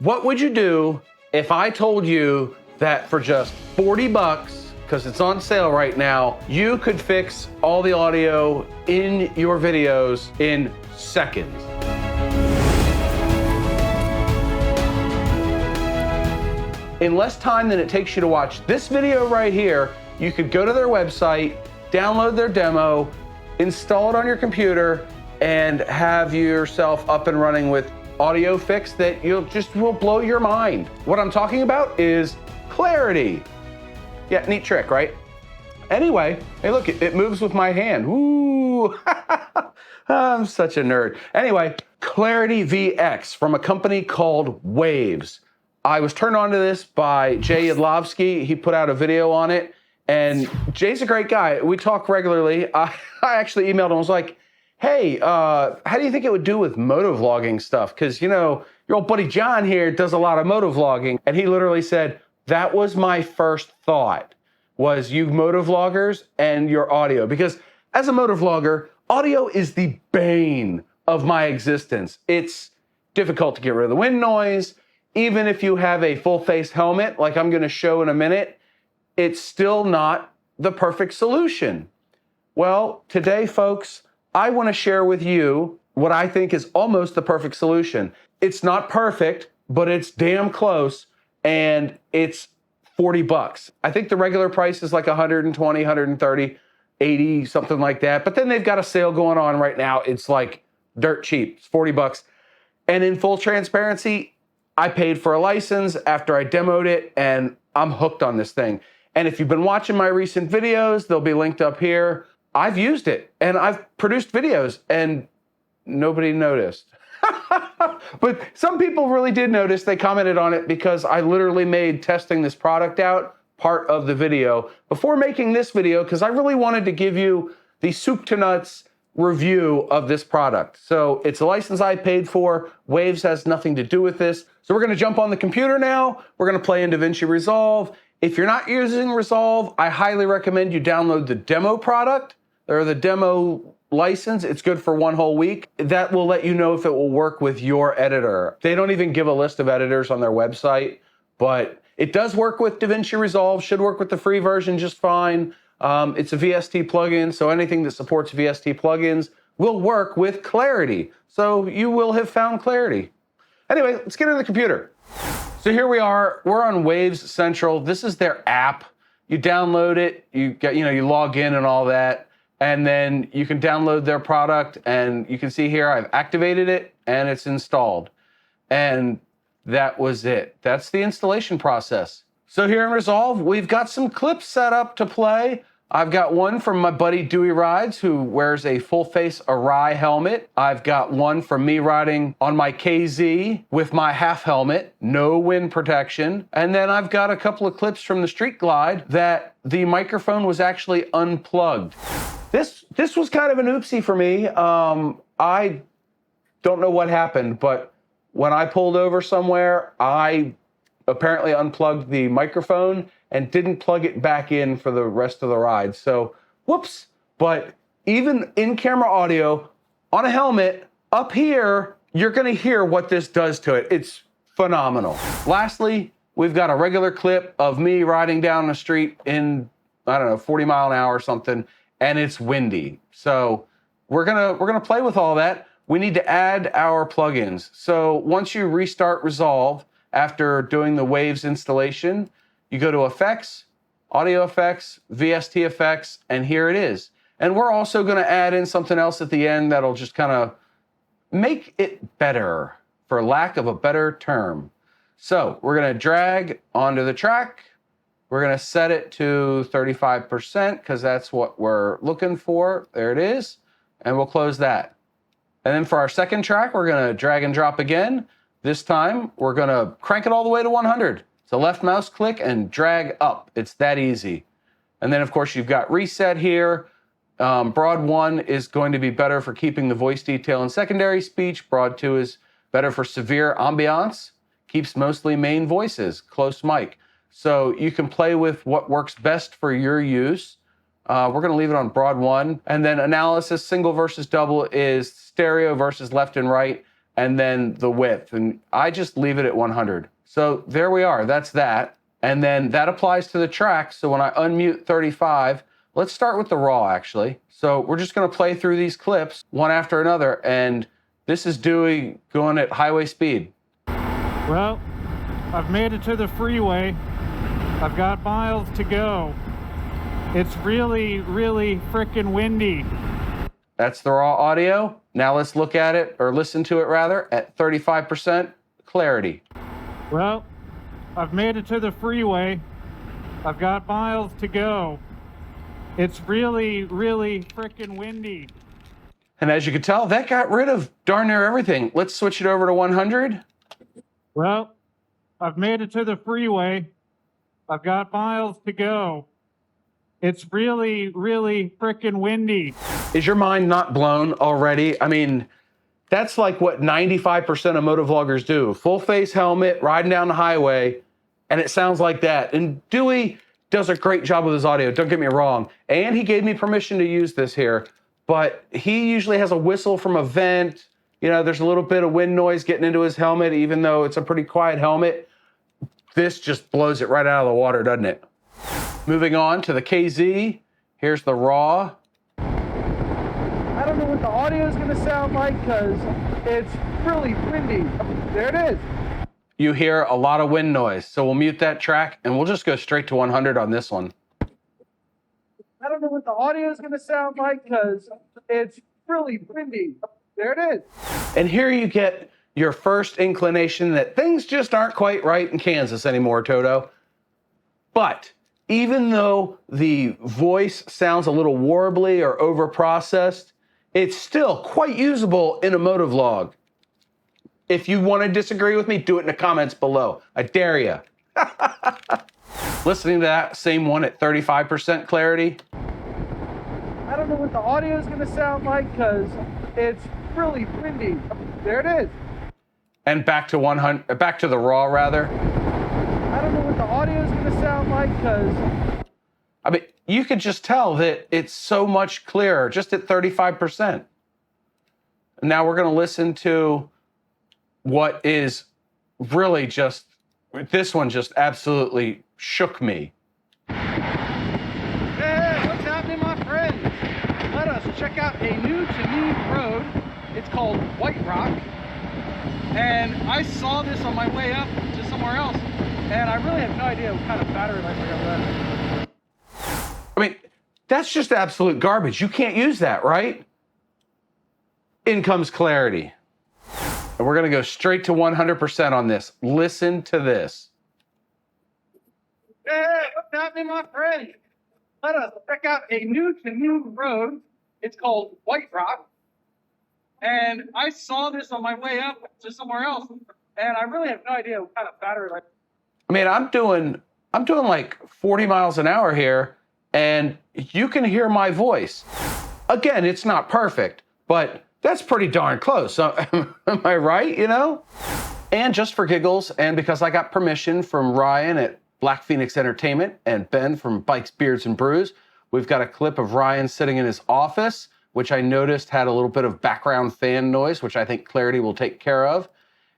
What would you do if I told you that for just 40 bucks, because it's on sale right now, you could fix all the audio in your videos in seconds? In less time than it takes you to watch this video right here, you could go to their website, download their demo, install it on your computer, and have yourself up and running with audio fix that will blow your mind. What I'm talking about is clarity. Yeah, neat trick, right? Anyway, hey look, it moves with my hand. Ooh, I'm such a nerd. Anyway, Clarity VX from a company called Waves. I was turned on to this by Jay Yadlovsky. He put out a video on it, and Jay's a great guy. We talk regularly. I actually emailed him. I was like, hey, how do you think it would do with motovlogging stuff? Because, you know, your old buddy John here does a lot of motovlogging. And he literally said, that was my first thought, was you motovloggers and your audio. Because as a motovlogger, audio is the bane of my existence. It's difficult to get rid of the wind noise. Even if you have a full face helmet, like I'm gonna show in a minute, it's still not the perfect solution. Well, today, folks, I want to share with you what I think is almost the perfect solution. It's not perfect, but it's damn close, and it's 40 bucks. I think the regular price is like 120, 130, 80, something like that. But then they've got a sale going on right now. It's like dirt cheap. It's 40 bucks. And in full transparency, I paid for a license after I demoed it, and I'm hooked on this thing. And if you've been watching my recent videos, they'll be linked up here. I've used it and I've produced videos and nobody noticed. But some people really did notice. They commented on it because I literally made testing this product out part of the video before making this video, because I really wanted to give you the soup to nuts review of this product. So it's a license I paid for. Waves has nothing to do with this. So we're going to jump on the computer now. We're going to play in Davinci Resolve. If you're not using Resolve, I highly recommend you download the demo product or the demo license. It's good for 1 whole week. That will let you know if it will work with your editor. They don't even give a list of editors on their website, but it does work with Davinci Resolve, should work with the free version just fine. It's a VST plugin, so anything that supports VST plugins will work with Clarity. So you will have found Clarity. Anyway, let's get into the computer. So here we are, we're on Waves Central. This is their app. You download it, you log in and all that. And then you can download their product, and you can see here I've activated it and it's installed. And that was it. That's the installation process. So here in Resolve, we've got some clips set up to play. I've got one from my buddy Dewey Rides, who wears a full face Arai helmet. I've got one from me riding on my KZ with my half helmet, no wind protection. And then I've got a couple of clips from the Street Glide that the microphone was actually unplugged. This was kind of an oopsie for me. I don't know what happened, but when I pulled over somewhere, I apparently unplugged the microphone and didn't plug it back in for the rest of the ride. So, whoops. But even in-camera audio on a helmet up here, you're gonna hear what this does to it. It's phenomenal. Lastly, we've got a regular clip of me riding down the street in, 40 mile an hour or something, and it's windy. So we're gonna play with all that. We need to add our plugins. So once you restart Resolve after doing the Waves installation, you go to Effects, Audio Effects, VST Effects, and here it is. And we're also gonna add in something else at the end that'll just kind of make it better, for lack of a better term. So we're gonna drag onto the track. We're gonna set it to 35% because that's what we're looking for. There it is. And we'll close that. And then for our second track, we're gonna drag and drop again. This time, we're gonna crank it all the way to 100. So left mouse click and drag up. It's that easy. And then of course you've got reset here. Broad 1 is going to be better for keeping the voice detail in secondary speech. Broad 2 is better for severe ambiance. Keeps mostly main voices, close mic. So you can play with what works best for your use. We're going to leave it on Broad 1. And then analysis, single versus double, is stereo versus left and right. and then the width. And I just leave it at 100. So there we are, that's that. And then that applies to the track. So when I unmute 35, let's start with the raw actually. So we're just gonna play through these clips one after another. And this is Dewey going at highway speed. Well, I've made it to the freeway. I've got miles to go. It's really, really freaking windy. That's the raw audio. Now let's look at it, or listen to it rather, at 35% clarity. Well, I've made it to the freeway. I've got miles to go. It's really, really freaking windy. And as you can tell, that got rid of darn near everything. Let's switch it over to 100. Well, I've made it to the freeway. I've got miles to go. It's really, really freaking windy. Is your mind not blown already? I mean, that's like what 95% of motovloggers do. Full face helmet, riding down the highway, and it sounds like that. And Dewey does a great job with his audio, don't get me wrong. And he gave me permission to use this here, but he usually has a whistle from a vent. You know, there's a little bit of wind noise getting into his helmet, even though it's a pretty quiet helmet. This just blows it right out of the water, doesn't it? Moving on to the KZ, here's the raw. I don't know what the audio is going to sound like because it's really windy. There it is. You hear a lot of wind noise, so we'll mute that track and we'll just go straight to 100 on this one. I don't know what the audio is going to sound like because it's really windy. There it is. And here you get your first inclination that things just aren't quite right in Kansas anymore, Toto. But even though the voice sounds a little warbly or overprocessed, it's still quite usable in a motovlog. If you want to disagree with me, do it in the comments below. I dare you. Listening to that same one at 35% clarity. I don't know what the audio is going to sound like because it's really windy. There it is. And back to 100, back to the raw rather. I don't know what the audio is going to sound like because, I mean, you could just tell that it's so much clearer just at 35%. Now we're going to listen to what is really just, this one just absolutely shook me. Hey, what's happening, my friends? Let us check out a new-to-me road. It's called White Rock. And I saw this on my way up to somewhere else. And I really have no idea what kind of battery life I got left. I mean, that's just absolute garbage. You can't use that, right? In comes clarity. And we're going to go straight to 100% on this. Listen to this. Hey, what's happening, my friends? Let us check out a new-to-me road. It's called White Rock. And I saw this on my way up to somewhere else. And I really have no idea what kind of battery life. I mean, I'm doing like 40 miles an hour here, and you can hear my voice. Again, it's not perfect, but that's pretty darn close. So, am I right, you know? And just for giggles, and because I got permission from Ryan at Blackphoenix Entertainment and Ben from Bikes, Beards, and Brews, we've got a clip of Ryan sitting in his office, which I noticed had a little bit of background fan noise, which I think clarity will take care of.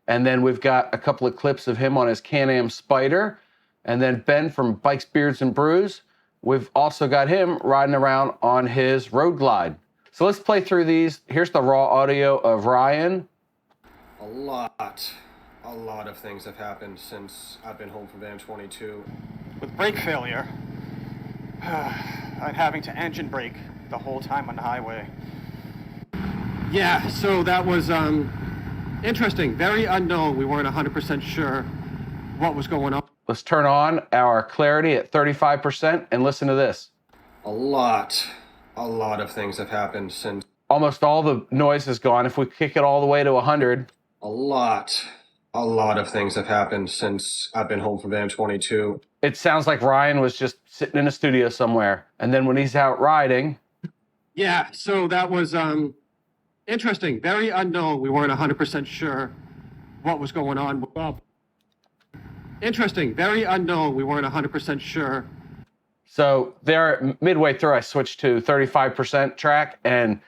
And then we've got a couple of clips of him on his Can-Am Spider. And then Ben from Bikes, Beards, and Brews, we've also got him riding around on his Road Glide. So let's play through these. Here's the raw audio of Ryan. A lot of things have happened since I've been home from Van 22. With brake failure, I'm having to engine brake the whole time on the highway. Yeah, so that was interesting, very unknown. We weren't 100% sure what was going on. Let's turn on our clarity at 35% and listen to this. A lot of things have happened since. Almost all the noise is gone. If we kick it all the way to 100. A lot of things have happened since I've been home from Van 22. It sounds like Ryan was just sitting in a studio somewhere. And then when he's out riding. Yeah, so that was interesting, very unknown. We weren't 100% sure what was going on. Interesting, very unknown. We weren't 100% sure. So there, midway through, I switched to 35% track, and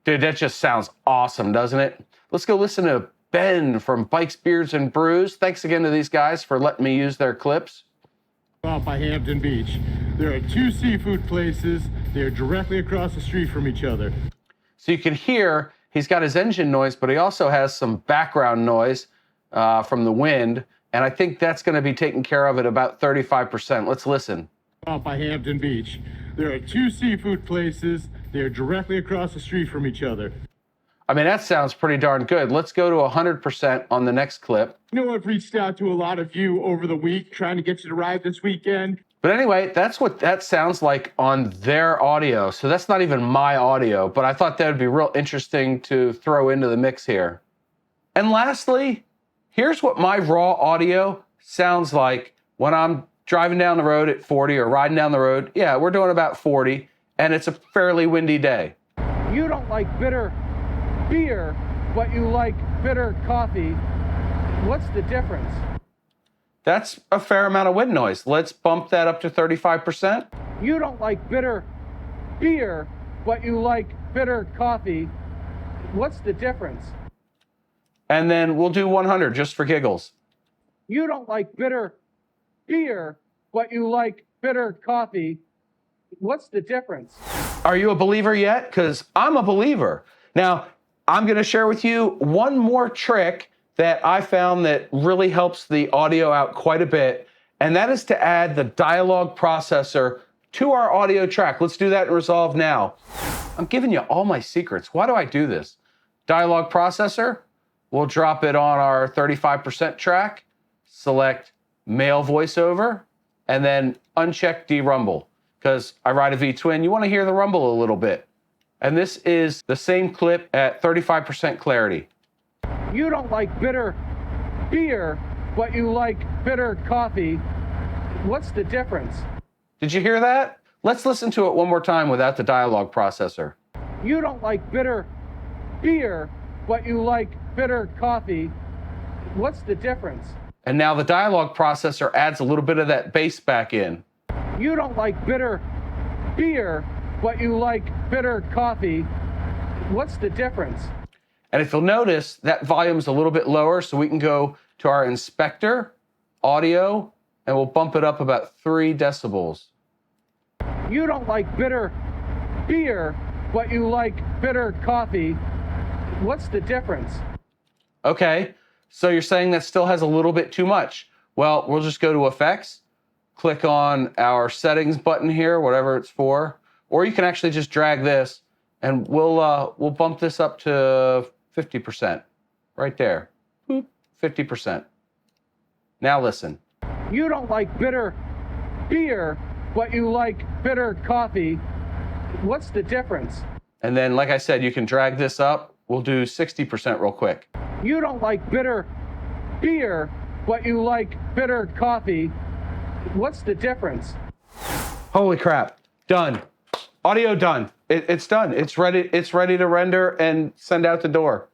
dude, that just sounds awesome, doesn't it? Let's go listen to Ben from Bikes, Beards, and Brews. Thanks again to these guys for letting me use their clips. Out by Hampton Beach. There are 2 seafood places. They're directly across the street from each other. So you can hear he's got his engine noise, but he also has some background noise from the wind. And I think that's going to be taken care of at about 35%. Let's listen. Out by Hampton Beach. There are 2 seafood places. They're directly across the street from each other. I mean, that sounds pretty darn good. Let's go to 100% on the next clip. You know, I've reached out to a lot of you over the week trying to get you to ride this weekend. But anyway, that's what that sounds like on their audio. So that's not even my audio, but I thought that would be real interesting to throw into the mix here. And lastly, here's what my raw audio sounds like when I'm driving down the road at 40 or riding down the road. Yeah, we're doing about 40, and it's a fairly windy day. You don't like bitter beer, but you like bitter coffee. What's the difference? That's a fair amount of wind noise. Let's bump that up to 35%. You don't like bitter beer, but you like bitter coffee. What's the difference? And then we'll do 100 just for giggles. You don't like bitter beer, but you like bitter coffee. What's the difference? Are you a believer yet? Because I'm a believer. Now, I'm going to share with you one more trick that I found that really helps the audio out quite a bit, and that is to add the Dialoue processor to our audio track. Let's do that in Resolve now. I'm giving you all my secrets. Why do I do this? Dialoue processor, we'll drop it on our 35% track, select male voiceover, and then uncheck derumble, because I ride a V-twin. You want to hear the rumble a little bit. And this is the same clip at 35% clarity. You don't like bitter beer, but you like bitter coffee. What's the difference? Did you hear that? Let's listen to it one more time without the Dialoue processor. You don't like bitter beer, but you like bitter coffee. What's the difference? And now the Dialoue processor adds a little bit of that bass back in. You don't like bitter beer, but you like bitter coffee. What's the difference? And if you'll notice, that volume's a little bit lower, so we can go to our inspector, audio, and we'll bump it up about 3 decibels. You don't like bitter beer, but you like bitter coffee. What's the difference? Okay, so you're saying that still has a little bit too much. Well, we'll just go to Effects, click on our Settings button here, whatever it's for, or you can actually just drag this, and we'll bump this up to 50%, right there. Boop, 50%. Now listen. You don't like bitter beer, but you like bitter coffee. What's the difference? And then, like I said, you can drag this up. We'll do 60% real quick. You don't like bitter beer, but you like bitter coffee. What's the difference? Holy crap, done. Audio done. It's done. It's ready to render and send out the door.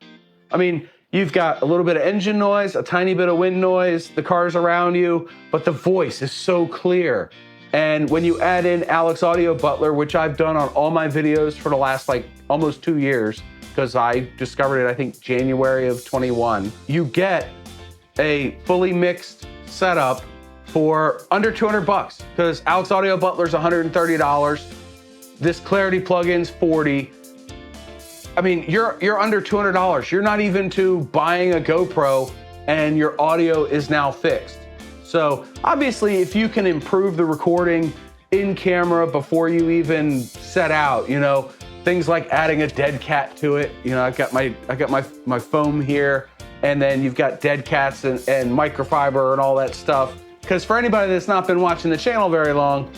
I mean, you've got a little bit of engine noise, a tiny bit of wind noise, the cars around you, but the voice is so clear. And when you add in Alex Audio Butler, which I've done on all my videos for the last like almost 2 years, because I discovered it, I think, January of 21, you get a fully mixed setup for under 200 bucks, because Alex Audio Butler's $130. This Clarity plugin's $40. I mean, you're under $200. You're not even to buying a GoPro and your audio is now fixed. So obviously, if you can improve the recording in camera before you even set out, you know, things like adding a dead cat to it. You know, I got my foam here, and then you've got dead cats and microfiber and all that stuff. Because for anybody that's not been watching the channel very long,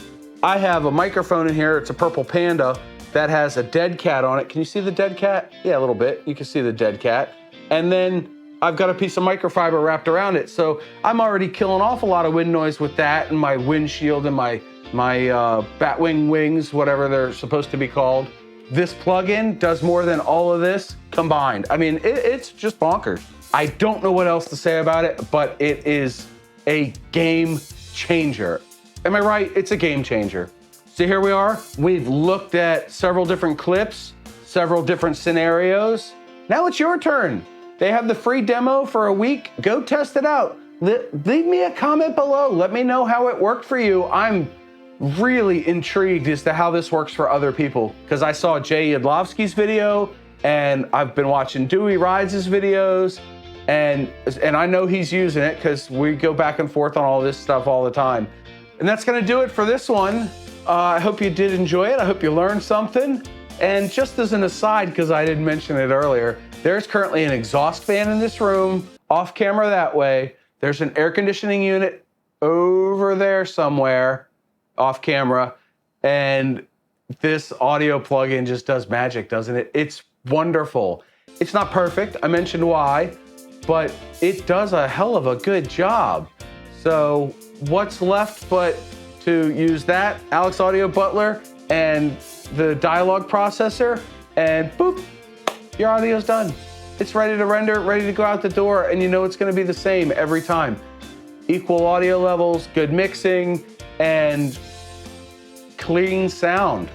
I have a microphone in here. It's a Purple Panda that has a dead cat on it. Can you see the dead cat? Yeah, a little bit. You can see the dead cat. And then I've got a piece of microfiber wrapped around it. So I'm already killing off a lot of wind noise with that, and my windshield and my batwing wings, whatever they're supposed to be called. This plugin does more than all of this combined. I mean, it's just bonkers. I don't know what else to say about it, but it is a game changer. Am I right? It's a game changer. So here we are. We've looked at several different clips, several different scenarios. Now it's your turn. They have the free demo for a week. Go test it out. Leave me a comment below. Let me know how it worked for you. I'm really intrigued as to how this works for other people, because I saw Jay Yadlovsky's video, and I've been watching Dewey Rides' videos, and I know he's using it because we go back and forth on all this stuff all the time. And that's gonna do it for this one. I hope you did enjoy it. I hope you learned something. And just as an aside, because I didn't mention it earlier, there's currently an exhaust fan in this room, off camera that way. There's an air conditioning unit over there somewhere, off camera. And this audio plugin just does magic, doesn't it? It's wonderful. It's not perfect, I mentioned why, but it does a hell of a good job. So what's left but to use that Alex Audio Butler and the Dialogue processor, and boop, your audio's done. It's ready to render, ready to go out the door, and you know it's gonna be the same every time. Equal audio levels, good mixing, and clean sound.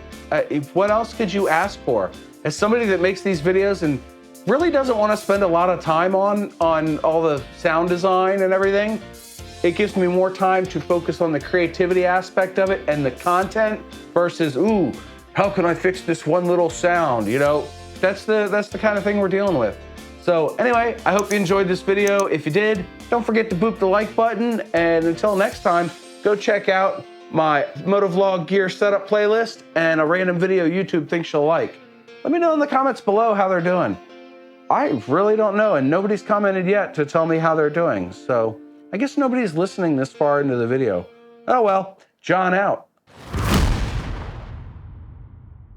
What else could you ask for? As somebody that makes these videos and really doesn't want to spend a lot of time on all the sound design and everything, it gives me more time to focus on the creativity aspect of it and the content versus, ooh, how can I fix this one little sound? You know, that's the kind of thing we're dealing with. So anyway, I hope you enjoyed this video. If you did, don't forget to boop the like button. And until next time, go check out my motovlog gear setup playlist and a random video YouTube thinks you'll like. Let me know in the comments below how they're doing. I really don't know, and nobody's commented yet to tell me how they're doing. So I guess nobody's listening this far into the video. Oh well, John out.